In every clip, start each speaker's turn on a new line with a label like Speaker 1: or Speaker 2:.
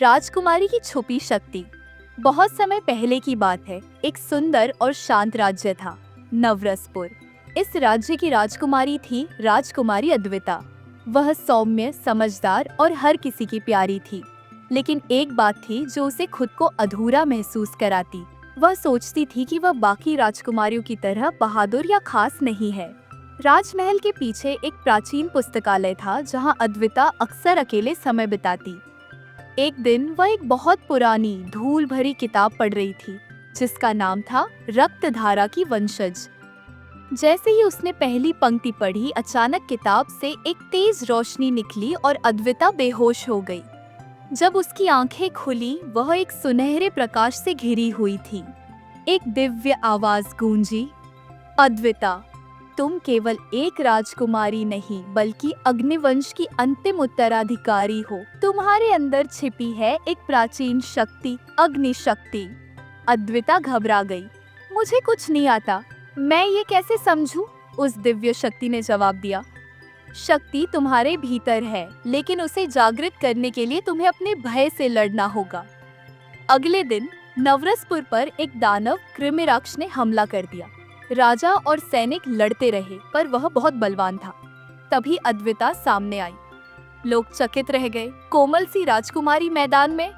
Speaker 1: राजकुमारी की छुपी शक्ति। बहुत समय पहले की बात है। एक सुंदर और शांत राज्य था, नवरसपुर। इस राज्य की राजकुमारी थी राजकुमारी अद्विता। वह सौम्य, समझदार और हर किसी की प्यारी थी। लेकिन एक बात थी जो उसे खुद को अधूरा महसूस कराती। वह सोचती थी कि वह बाकी राजकुमारियों की तरह बहादुर या खास नहीं है। राजमहल के पीछे एक प्राचीन पुस्तकालय था जहां अद्विता अक्सर अकेले समय बिताती। एक दिन वह एक बहुत पुरानी धूल भरी किताब पढ़ रही थी जिसका नाम था रक्तधारा की वंशज। जैसे ही उसने पहली पंक्ति पढ़ी, अचानक किताब से एक तेज रोशनी निकली और अद्विता बेहोश हो गई। जब उसकी आंखें खुली, वह एक सुनहरे प्रकाश से घिरी हुई थी। एक दिव्य आवाज गूंजी, अद्विता, तुम केवल एक राजकुमारी नहीं बल्कि अग्निवंश की अंतिम उत्तराधिकारी हो। तुम्हारे अंदर छिपी है एक प्राचीन शक्ति, अग्नि शक्ति। अद्विता घबरा गई। मुझे कुछ नहीं आता, मैं ये कैसे समझूं? उस दिव्य शक्ति ने जवाब दिया। शक्ति तुम्हारे भीतर है, लेकिन उसे जागृत करने के लिए तुम्हें अपने भय से लड़ना होगा। अगले दिन नवरसपुर पर एक दानव कृमिराक्ष ने हमला कर दिया। राजा और सैनिक लड़ते रहे, पर वह बहुत बलवान था। तभी अद्विता सामने आई। लोग चकित रह गए। कोमल सी राजकुमारी मैदान में।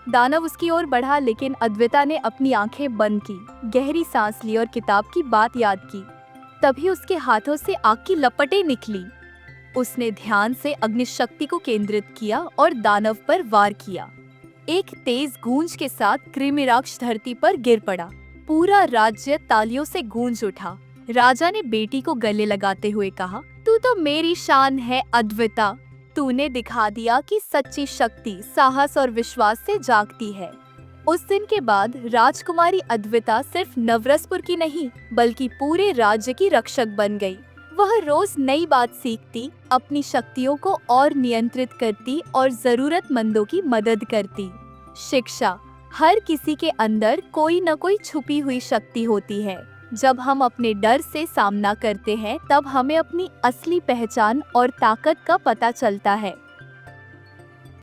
Speaker 1: दानव उसकी ओर बढ़ा, लेकिन अद्विता ने अपनी आंखें बंद की, गहरी सांस ली और किताब की बात याद की। तभी उसके हाथों से आग की लपटें निकली। उसने ध्यान से अग्निशक्ति को केंद्रित किया और दानव पर वार किया। एक तेज गूंज के साथ कृमिराक्ष धरती पर गिर पड़ा। पूरा राज्य तालियों से गूंज उठा। राजा ने बेटी को गले लगाते हुए कहा, तू तो मेरी शान है अद्विता। तूने दिखा दिया कि सच्ची शक्ति साहस और विश्वास से जागती है। उस दिन के बाद राजकुमारी अद्विता सिर्फ नवरसपुर की नहीं बल्कि पूरे राज्य की रक्षक बन गई। वह रोज नई बात सीखती, अपनी शक्तियों को और नियंत्रित करती और जरूरतमंदों की मदद करती। शिक्षा, हर किसी के अंदर कोई न कोई छुपी हुई शक्ति होती है। जब हम अपने डर से सामना करते हैं, तब हमें अपनी असली पहचान और ताकत का पता चलता है।